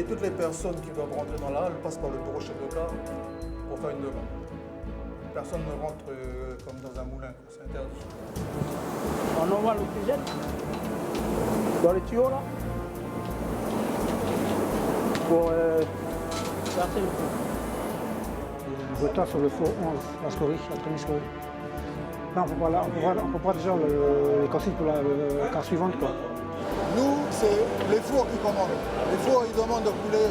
toutes les personnes qui doivent rentrer dans la halle passent par le bureau chef de gare pour faire une demande. Personne ne rentre comme dans un moulin, c'est interdit. On envoie l'oxygène dans les tuyaux là pour verser le feu. Le retard sur le feu 11, la scorie, la demi-scorie. Là, on peut pas déjà les consignes pour la carte suivante, quoi. Nous, c'est les fours qui commandent. Les fours, ils demandent de couler.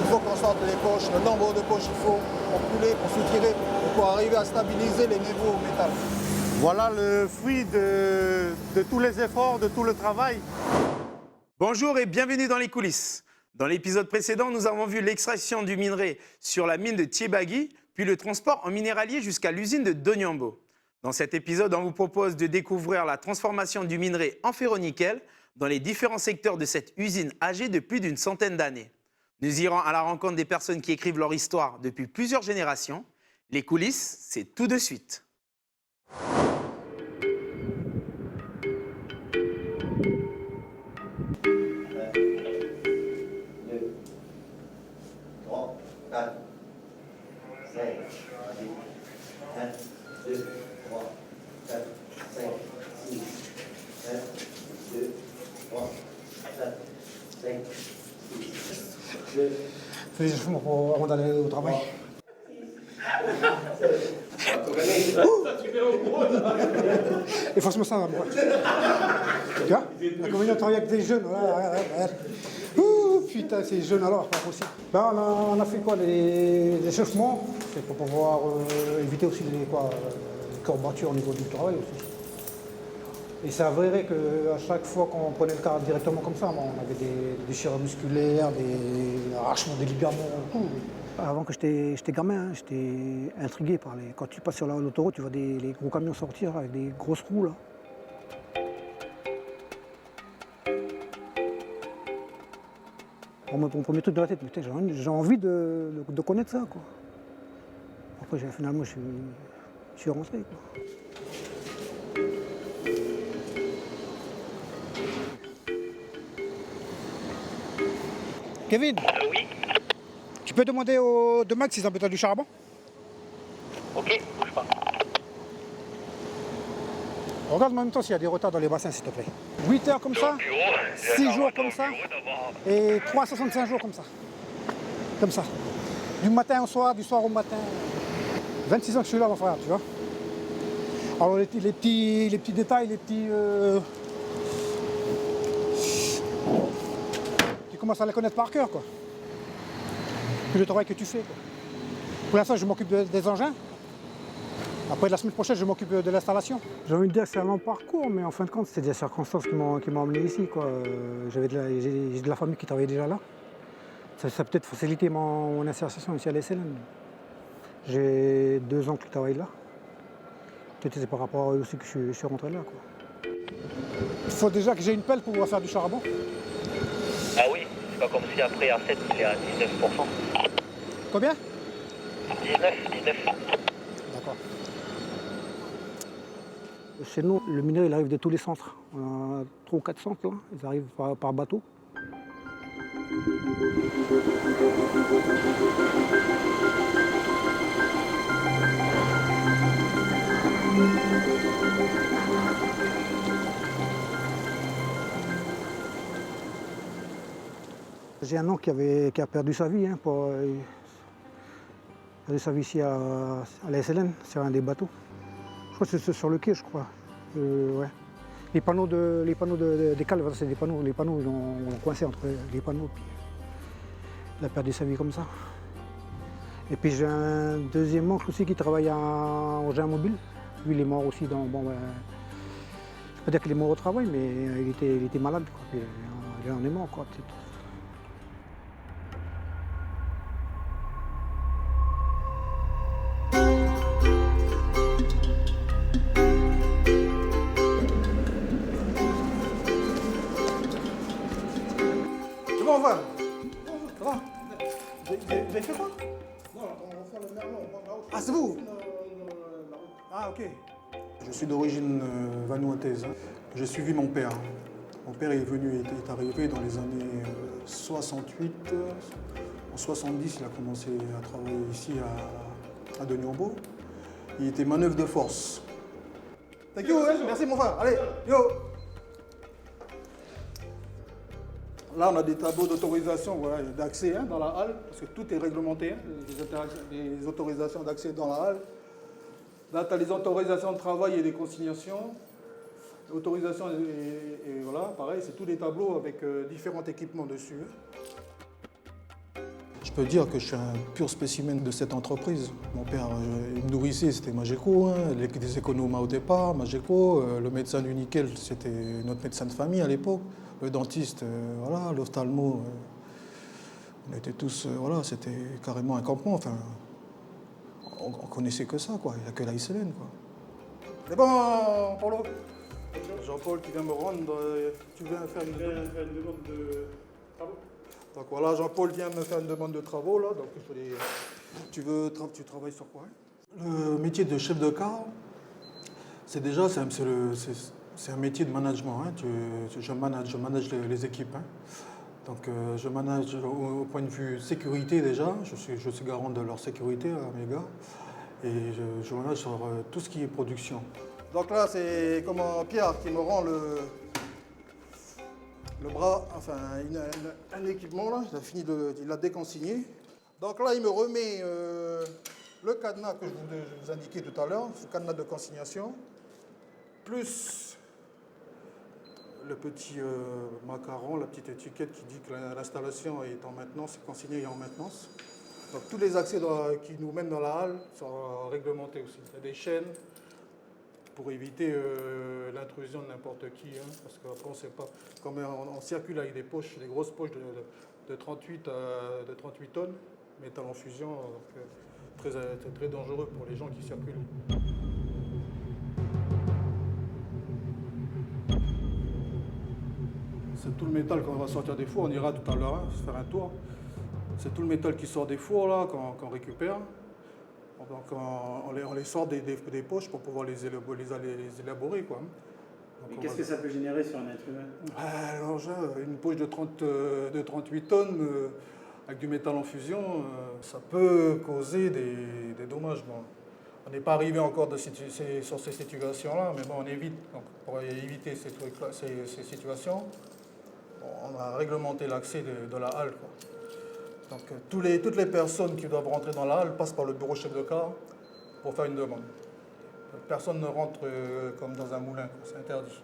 Il faut qu'on sorte les poches, le nombre de poches qu'il faut pour couler, pour soutirer, et pour arriver à stabiliser les niveaux au métal. Voilà le fruit de tous les efforts, de tout le travail. Bonjour et bienvenue dans les coulisses. Dans l'épisode précédent, nous avons vu l'extraction du minerai sur la mine de Thiébagui, puis le transport en minéralier jusqu'à l'usine de Donyambo. Dans cet épisode, on vous propose de découvrir la transformation du minerai en ferro-nickel dans les différents secteurs de cette usine âgée de plus d'une centaine d'années. Nous irons à la rencontre des personnes qui écrivent leur histoire depuis plusieurs générations. Les coulisses, c'est tout de suite. Fais des échauffements avant d'aller au travail. Efface-moi ça, moi. Tu vois? L'inconvénient de travailler avec des jeunes, voilà. Ouh, putain, ces jeunes alors, pas possible. Ben, on a fait quoi, les échauffements, c'est pour pouvoir éviter aussi les courbatures au niveau du travail aussi. Et c'est avéré qu'à chaque fois qu'on prenait le cadre directement comme ça, on avait des déchirures musculaires, des arrachements des ligaments, tout. Avant que j'étais gamin, j'étais intrigué par les... Quand tu passes sur l'autoroute, tu vois les gros camions sortir avec des grosses roues là. Mon premier truc dans la tête, putain, j'ai envie de connaître ça, quoi. Après, finalement, je suis rentré, quoi. Kevin, Oui. tu peux demander aux deux mecs s'ils ont besoin du charbon? Ok, bouge pas. Regarde en même temps s'il y a des retards dans les bassins, s'il te plaît. 8 heures comme ça, 6 jours comme ça, et 365 jours comme ça. Comme ça. Du matin au soir, du soir au matin. 26 ans que je suis là, mon frère, tu vois. Alors les petits détails, les petits... Tu commences à les connaître par cœur, quoi. Puis le travail que tu fais, quoi. Pour l'instant, je m'occupe des engins. Après, la semaine prochaine, je m'occupe de l'installation. J'ai envie de dire que c'est un long parcours, mais en fin de compte, c'est des circonstances qui m'ont emmené ici, quoi. J'ai de la famille qui travaillait déjà là. Ça a peut-être facilité mon insertion ici à l'SLN. J'ai 2 oncles qui travaillent là. Peut-être c'est par rapport à eux aussi que je suis rentré là, quoi. Il faut déjà que j'ai une pelle pour pouvoir faire du charbon. Ah oui, c'est pas comme si après à 7 c'est à 19%. Combien? 19. D'accord. Chez nous, le minerai, il arrive de tous les centres. On a 3 ou 4 centres, là. Ils arrivent par bateau. J'ai un oncle qui a perdu sa vie. Il a perdu sa vie ici à la SLN, sur un des bateaux. Je crois que c'est sur le quai, je crois. Ouais. Les panneaux des cales, c'est des panneaux. Les panneaux, ils ont coincé entre les panneaux. Puis il a perdu sa vie comme ça. Et puis j'ai un deuxième oncle aussi qui travaille en engin mobile. Lui, il est mort aussi dans... Bon, ben, je peux dire qu'il est mort au travail, mais il était malade, quoi. Puis, il en est mort, quoi, peut-être. C'est bon, on va. Ça va? Vous avez fait quoi? Non, on va faire le merlot, on prend la route. Ah, c'est vous? Ah, ok. Je suis d'origine vanuataise. J'ai suivi mon père. Mon père est arrivé dans les années 68. En 70, il a commencé à travailler ici à Doniambo. Il était manœuvre de force. Thank you, hein? Merci mon frère. Allez, yo! Là, on a des tableaux d'autorisation, voilà, d'accès hein, dans la halle, parce que tout est réglementé, hein, les autorisations d'accès dans la halle. Là, tu as les autorisations de travail et des consignations. L'autorisation, et voilà, pareil, c'est tous des tableaux avec différents équipements dessus. Je peux dire que je suis un pur spécimen de cette entreprise. Mon père, il me nourrissait, c'était Mageco, hein, les économes au départ, Mageco. Le médecin du nickel, c'était notre médecin de famille à l'époque. Le dentiste, voilà, l'ophtalmo, on était tous, voilà, c'était carrément un campement. Enfin, on connaissait que ça, quoi. Il n'y a que la ICLN, quoi. C'est bon, Paulo? Jean-Paul qui vient me rendre, tu viens faire une demande de travaux. Donc voilà, Jean-Paul vient me faire une demande de travaux, là. Donc tu travailles sur quoi? Le métier de chef de car, c'est un métier de management. Hein. Je manage les équipes. Hein. Donc je manage au point de vue sécurité déjà. Je suis garant de leur sécurité à mes gars. Et je manage sur tout ce qui est production. Donc là, c'est comment Pierre qui me rend le bras, enfin un équipement là. Il l'a déconsigné. Donc là, il me remet le cadenas que je vous indiquais tout à l'heure, ce cadenas de consignation, plus le petit macaron, la petite étiquette qui dit que l'installation est en maintenance, c'est consigné et en maintenance. Donc tous les accès qui nous mènent dans la halle sont réglementés aussi. Il y a des chaînes pour éviter l'intrusion de n'importe qui, hein, parce qu'après on ne sait pas, comme on circule avec des poches, des grosses poches de 38 tonnes, métal en fusion, c'est très dangereux pour les gens qui circulent. C'est tout le métal qu'on va sortir des fours, on ira tout à l'heure hein, se faire un tour. C'est tout le métal qui sort des fours là, qu'on récupère. Donc on les sort des poches pour pouvoir les élaborer. Quoi. Et qu'est-ce que ça peut générer sur un être humain? L'engin, une poche de 38 tonnes avec du métal en fusion, ça peut causer des dommages. Bon, on n'est pas arrivé encore sur ces situations-là, mais bon, on évite. Donc, pour éviter ces situations, on a réglementé l'accès de la halle. Quoi. Donc toutes les personnes qui doivent rentrer dans la halle passent par le bureau chef de car pour faire une demande. Personne ne rentre comme dans un moulin, c'est interdit.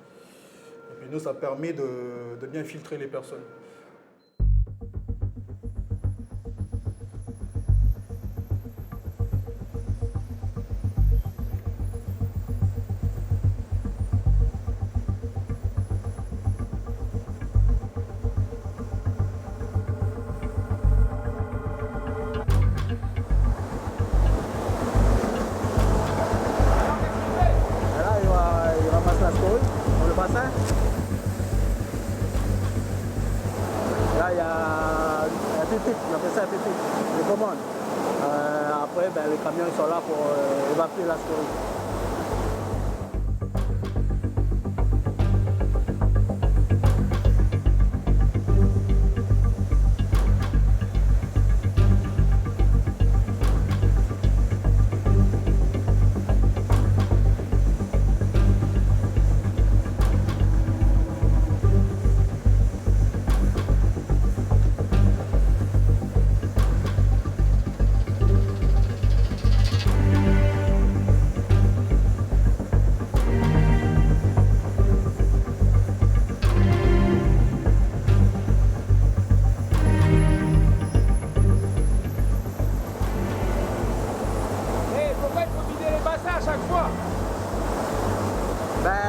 Et puis nous, ça permet de bien filtrer les personnes. Là, il y a un pépite, on appelle ça un pépite, de commande. Après, les camions ils sont là pour évacuer la scorie.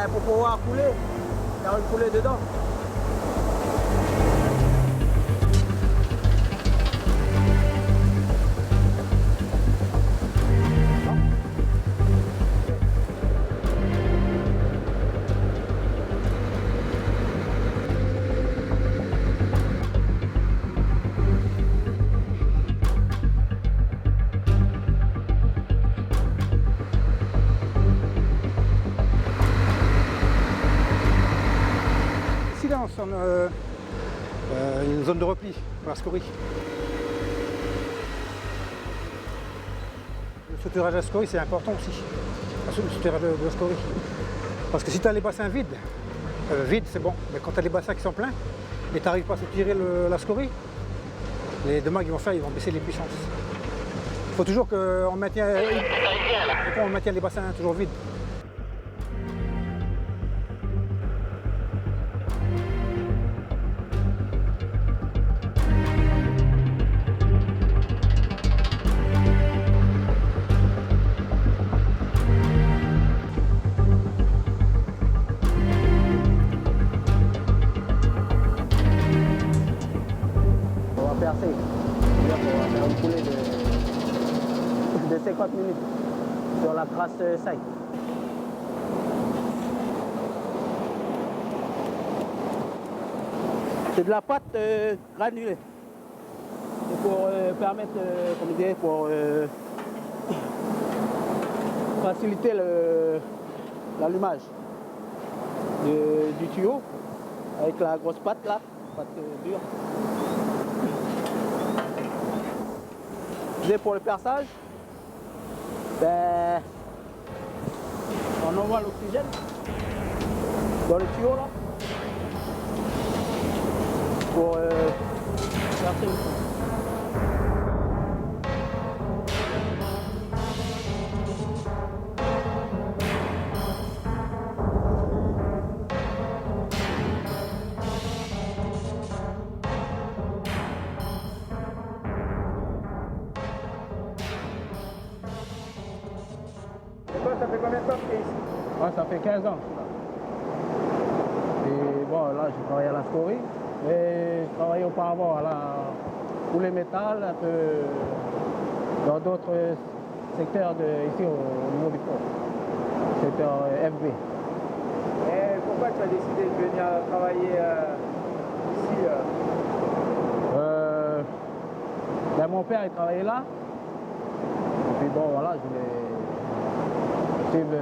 Pour pouvoir couler, faire une coulée dedans. une zone de repli pour la scorie. Le souterrage de la scorie, c'est important aussi. Le souterrage de la scorie. Parce que si tu as les bassins vides c'est bon, mais quand tu as les bassins qui sont pleins et tu n'arrives pas à soutirer la scorie, les dommages qu'ils vont faire, ils vont baisser les puissances. Il faut toujours qu'on maintienne les bassins toujours vides. Percer. On va faire une coulée de 50 minutes sur la trace 5. C'est de la pâte granulée. C'est pour permettre, comme je disais, pour faciliter l'allumage du tuyau avec la grosse pâte là, pâte dure. Pour le perçage, ben, on envoie l'oxygène dans le tuyau là pour percer le fond. Ça fait combien de temps que tu es ici? Ouais, ça fait 15 ans. Et bon, là, j'ai travaillé à la scorie, mais je travaillais auparavant pour les métals, un peu dans d'autres secteurs ici au niveau du port, secteur FB. Et pourquoi tu as décidé de venir travailler ici Ben, mon père il travaillait là, et puis bon, voilà, je voulais suivre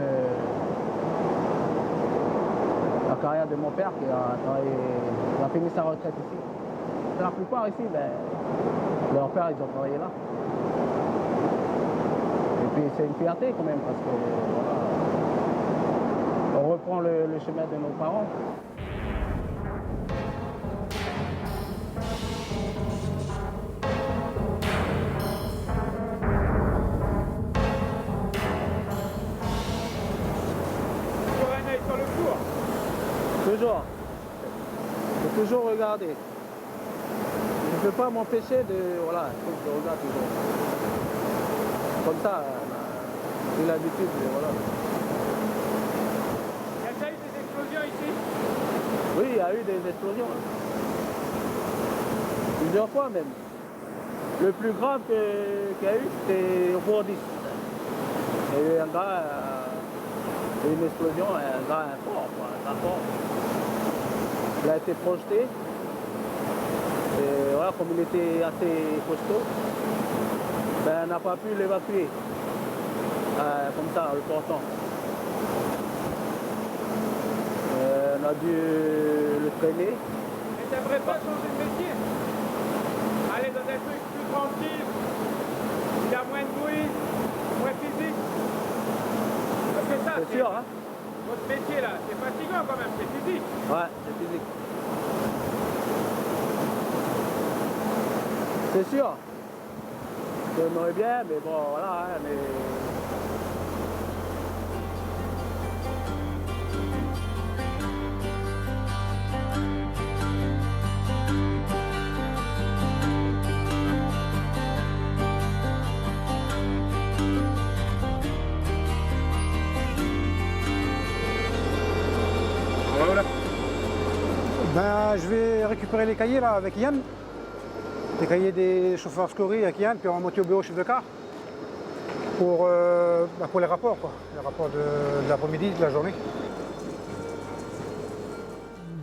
la carrière de mon père qui a fini sa retraite ici. La plupart ici, ben, leurs pères ils ont travaillé là. Et puis c'est une fierté quand même parce que voilà, on reprend le chemin de nos parents. Toujours. Il faut toujours regarder. Je ne peux pas m'empêcher de... Voilà, il faut que je regarde toujours. Comme ça, j'ai l'habitude de... Voilà. Il y a déjà eu des explosions ici? Oui, il y a eu des explosions. Plusieurs fois même. Le plus grave qu'il y a eu, c'était au Bourdis. Il y a eu un gars... une explosion, un gars fort, quoi, un gars fort. Il a été projeté. Et voilà, comme il était assez costaud, ben, on n'a pas pu l'évacuer. Comme ça, en le portant. On a dû le traîner. Mais t'aimerais pas changer de métier? Aller dans des trucs plus tranquilles, il y a moins de bruit, moins physique. Parce que ça, C'est sûr, hein? votre métier là, c'est fatigant quand même, c'est physique. Ouais, c'est physique. C'est sûr. J'aimerais bien, mais bon, voilà, hein, mais... Ben, je vais récupérer les cahiers là avec Yann. Les cahiers des chauffeurs scorie avec Yann, puis on va monter au bureau chef de car pour les rapports, quoi. Les rapports de l'après-midi, de la journée.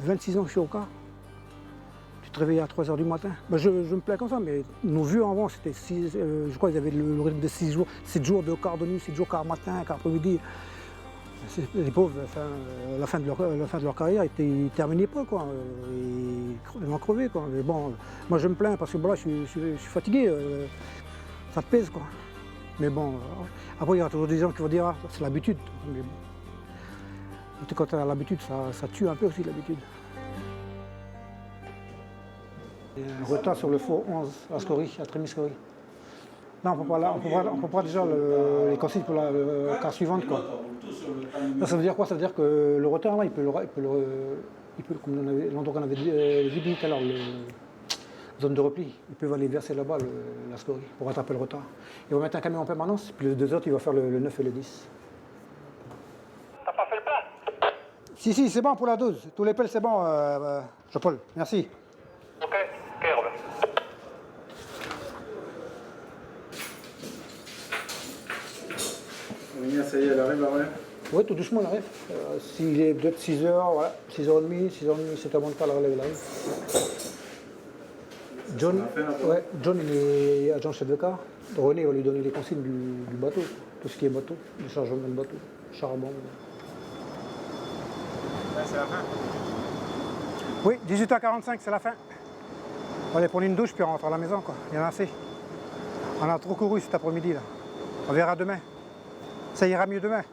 26 ans que je suis au car. Tu te réveilles à 3 h du matin. Ben, je me plais comme ça, mais nos vues avant, c'était 6, je crois qu'ils avaient le rythme de 6 jours, 7 jours de quart de nuit, 7 jours quart matin, quart après-midi. Les pauvres, enfin, la fin de leur carrière, ils ne terminaient pas, quoi. Ils vont crever, quoi. Mais bon, moi je me plains parce que bon, là, je suis fatigué. Ça te pèse, quoi. Mais bon, après, il y aura toujours des gens qui vont dire, ah, c'est l'habitude. Mais bon. Quand tu as l'habitude, ça tue un peu aussi, l'habitude. Un retard sur le four 11 à Scory, à Trémiscory. Là, on peut pas déjà les consignes pour la carte suivante, quoi. Là, ça veut dire quoi? Ça veut dire que le retard, là, il peut, comme l'endroit qu'on avait dit tout à l'heure, la zone de repli, ils peuvent aller verser là-bas la scorie pour rattraper le retard. Ils vont mettre un camion en permanence, puis les deux autres, ils vont faire le 9 et le 10. T'as pas fait le plein? Si, c'est bon pour la 12. Tous les pelles, c'est bon, Jean-Paul. Merci. Ok, Robert. Ça y est, elle arrive, là, ouais. Oui, tout doucement, on arrive. S'il est peut-être 6h, voilà, 6h30, 7h moins de pas, la relève, il arrive. John, John, il est agent chef de car. René va lui donner les consignes du bateau, tout ce qui est bateau, le chargement de bateau, charbon. Ben, c'est la fin. Oui, 18h45, c'est la fin. On va aller prendre une douche puis on rentre à la maison, quoi. Il y en a assez. On a trop couru cet après-midi, là. On verra demain. Ça ira mieux demain.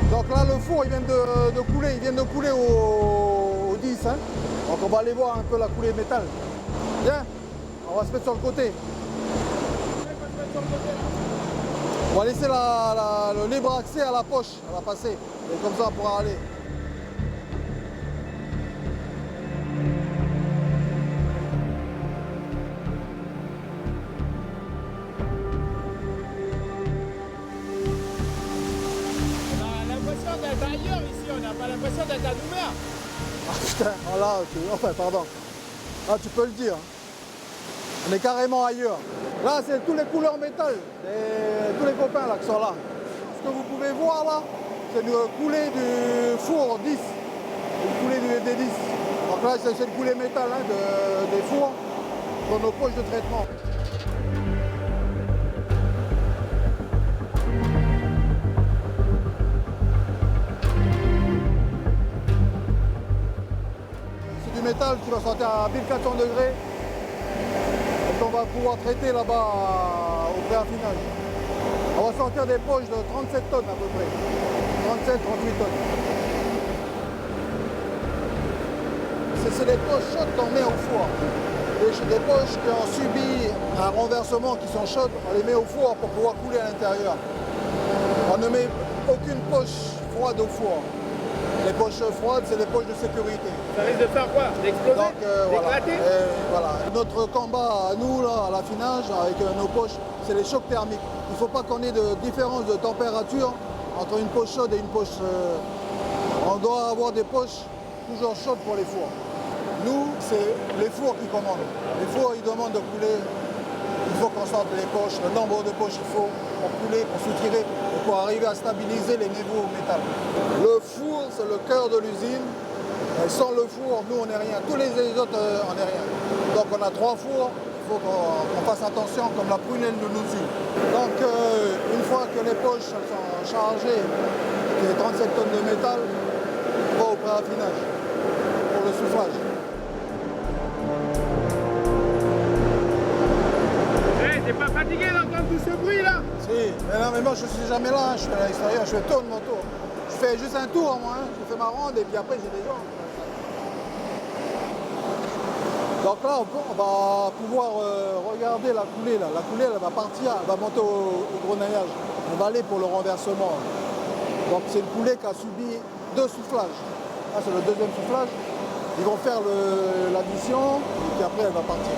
Donc là, le four, ils viennent de couler au 10. Hein. Donc on va aller voir un peu la coulée métal. Viens, on va se mettre sur le côté. On va laisser le libre accès à la poche, à la passer. Et comme ça, on pourra aller. On a l'impression d'être ailleurs ici, on n'a pas l'impression d'être à Nouméa. Ah putain, voilà, enfin pardon. Ah, tu peux le dire. On est carrément ailleurs. Là, c'est tous les couleurs métal, tous les copains là qui sont là. Ce que vous pouvez voir là, c'est une coulée du four 10, une coulée des 10. Donc là, c'est une coulée métal hein, des fours dans nos poches de traitement. C'est du métal qui va sortir à 1400 degrés. On va pouvoir traiter là-bas au pré-affinage. On va sortir des poches de 37 tonnes à peu près. 37-38 tonnes. C'est des poches chaudes qu'on met au four. Des poches qui ont subi un renversement, qui sont chaudes, on les met au four pour pouvoir couler à l'intérieur. On ne met aucune poche froide au four. Les poches froides, c'est des poches de sécurité. Ça risque de faire quoi? D'exploser? D'éclater? Voilà. Notre combat à nous, là, à l'affinage, avec nos poches, c'est les chocs thermiques. Il ne faut pas qu'on ait de différence de température entre une poche chaude et une poche... On doit avoir des poches toujours chaudes pour les fours. Nous, c'est les fours qui commandent. Les fours, ils demandent de couler. Il faut qu'on sorte les poches, le nombre de poches qu'il faut pour couler, pour soutirer, et pour arriver à stabiliser les niveaux au métal. Le four, c'est le cœur de l'usine. Sans le four, nous, on n'est rien. Tous les autres, on n'est rien. Donc, on a 3 fours. Il faut qu'on fasse attention, comme la prunelle de l'usine. Donc, une fois que les poches elles sont chargées, les 37 tonnes de métal, on va au pré-affinage pour le soufflage. T'es pas fatigué d'entendre tout ce bruit là? Si, mais non, mais moi je suis jamais là, hein. Je suis à l'extérieur, je tourne mon tour. Je fais juste un tour moi, hein. Je fais ma ronde et puis après j'ai des gens. Donc là on va pouvoir regarder la coulée là. La coulée elle va partir, elle va monter au grenaillage. On va aller pour le renversement. Donc c'est une coulée qui a subi 2 soufflages. Là c'est le deuxième soufflage. Ils vont faire l'addition et puis après elle va partir.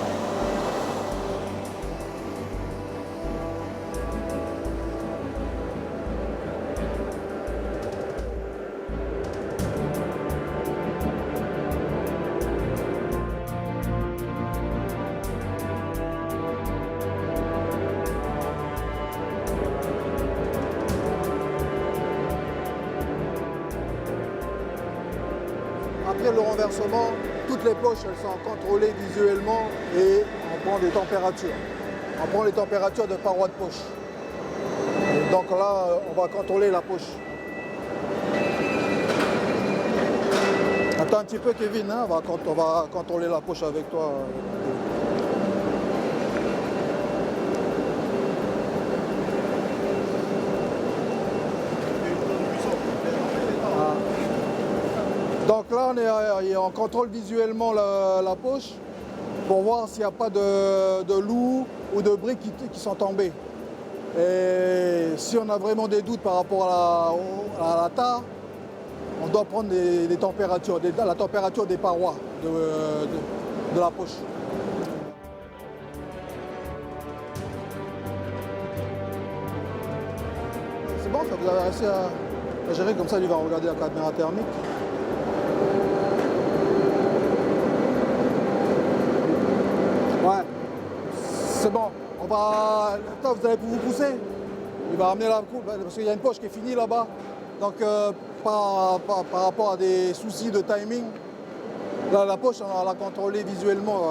après le renversement, toutes les poches elles sont contrôlées visuellement et on prend des températures. On prend les températures de parois de poche. Et donc là, on va contrôler la poche. Attends un petit peu Kevin, hein, on va contrôler la poche avec toi. Donc là, on contrôle visuellement la poche pour voir s'il n'y a pas de loups ou de briques qui sont tombées. Et si on a vraiment des doutes par rapport à la tare, on doit prendre des températures, la température des parois de la poche. C'est bon, ça vous avez réussi à gérer comme ça, il va regarder la caméra thermique. Ouais, c'est bon. Attends, vous allez vous pousser. Il va ramener la coupe parce qu'il y a une poche qui est finie là-bas. Donc par rapport à des soucis de timing, là, la poche on l'a contrôlée visuellement,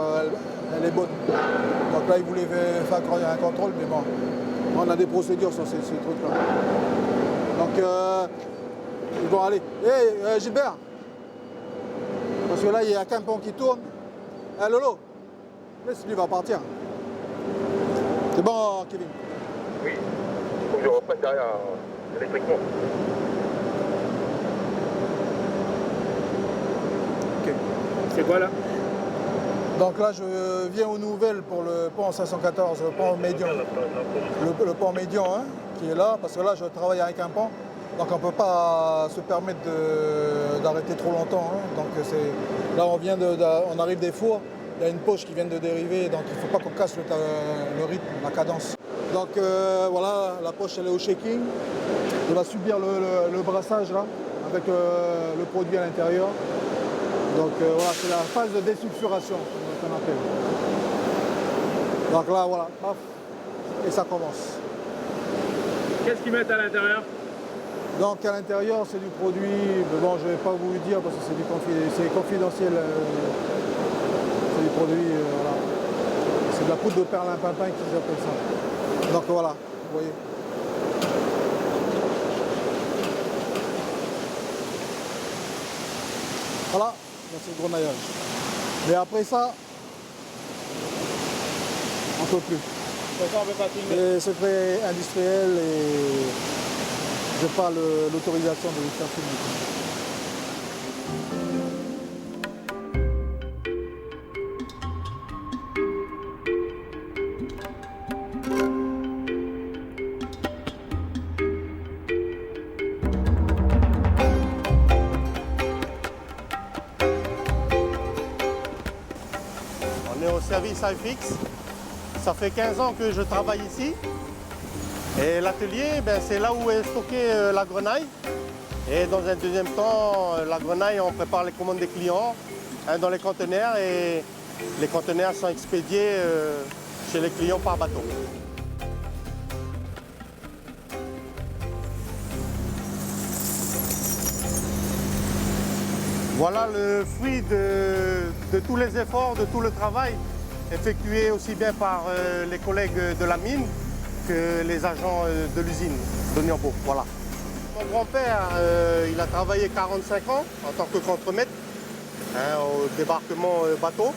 elle est bonne. Donc là il voulait faire un contrôle, mais bon, on a des procédures sur ces trucs-là. Donc ils vont aller. Hé Gilbert, parce que là il y a qu'un pont qui tourne. Hé Lolo, laisse lui va partir. C'est bon, Kevin? Oui, il faut que je reprenne derrière électriquement. Ok. C'est quoi là? Donc là, je viens aux nouvelles pour le pont 514, le pont médian. Le pont médian hein, qui est là, parce que là, je travaille avec un pont. Donc on ne peut pas se permettre d'arrêter trop longtemps. Hein. Donc là, on arrive des fours. Il y a une poche qui vient de dériver, donc il ne faut pas qu'on casse le rythme, la cadence. Donc voilà, la poche elle est au shaking. On va subir le brassage là, avec le produit à l'intérieur. Donc voilà, c'est la phase de désulfuration qu'on appelle. Donc là, voilà, paf, et ça commence. Qu'est-ce qu'ils mettent à l'intérieur? Donc à l'intérieur, c'est du produit, mais bon, je ne vais pas vous le dire parce que c'est confidentiel. C'est du produit, voilà. C'est de la poudre de perlimpinpin qu'ils appellent ça. Donc voilà, vous voyez. Voilà, c'est le grenaillage. Mais après ça, on ne peut plus. C'est secret industriel et je n'ai pas l'autorisation de le faire filmer. On est au service iFix. Ça fait 15 ans que je travaille ici. Et l'atelier, c'est là où est stockée la grenaille. Et dans un deuxième temps, la grenaille, on prépare les commandes des clients dans les conteneurs et les conteneurs sont expédiés chez les clients par bateau. Voilà le fruit de tous les efforts, de tout le travail effectué aussi bien par les collègues de la mine que les agents de l'usine de Niambo. Voilà. Mon grand-père, il a travaillé 45 ans en tant que contremaître au débarquement bateau.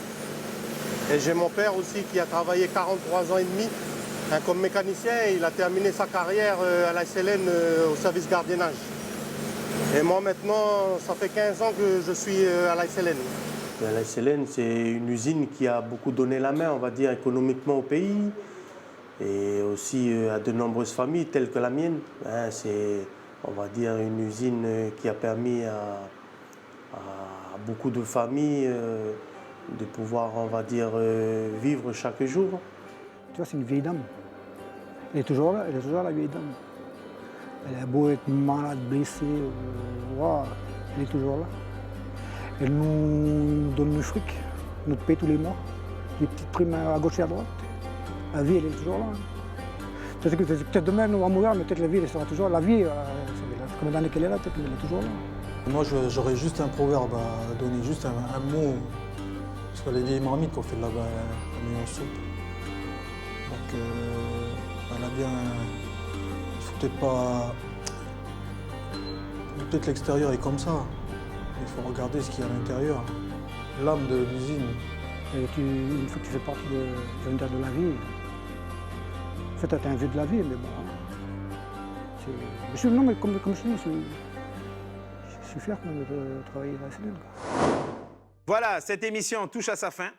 Et j'ai mon père aussi qui a travaillé 43 ans et demi comme mécanicien. Il a terminé sa carrière à la SLN au service gardiennage. Et moi maintenant, ça fait 15 ans que je suis à la SLN. La SLN, c'est une usine qui a beaucoup donné la main, on va dire, économiquement au pays et aussi à de nombreuses familles telles que la mienne. C'est, on va dire, une usine qui a permis à beaucoup de familles de pouvoir, on va dire, vivre chaque jour. Tu vois, c'est une vieille dame. Elle est toujours là, la vieille dame. Elle a beau être malade, blessée, elle est toujours là. Elle nous donne le fric, notre paie tous les mois, des petites primes à gauche et à droite. La vie, elle est toujours là. Peut-être demain, on va mourir, mais peut-être la vie, elle sera toujours là. La vie, ça fait combien d'années qu'elle est là, peut-être qu'elle est toujours là. Moi, j'aurais juste un proverbe à donner, juste un mot. Sur les vieilles marmites qu'on fait de la nuit en soupe. Donc, elle a bien. Il faut peut-être pas. Peut-être l'extérieur est comme ça. Il faut regarder ce qu'il y a à l'intérieur. L'âme de l'usine. Une fois que tu fais partie de la vie, en fait, tu as un vœu de la vie, mais bon. Non, mais comme je dis, je suis fier de travailler à la SNL. Voilà, cette émission touche à sa fin.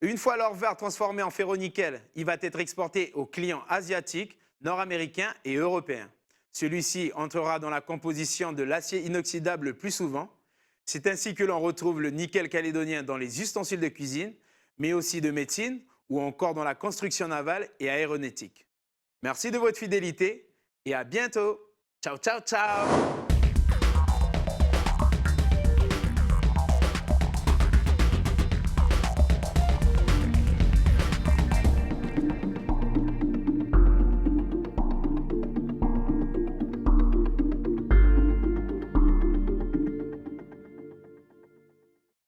Une fois l'or vert transformé en ferro-nickel, il va être exporté aux clients asiatiques, nord-américains et européens. Celui-ci entrera dans la composition de l'acier inoxydable le plus souvent. C'est ainsi que l'on retrouve le nickel calédonien dans les ustensiles de cuisine, mais aussi de médecine ou encore dans la construction navale et aéronautique. Merci de votre fidélité et à bientôt. Ciao, ciao, ciao!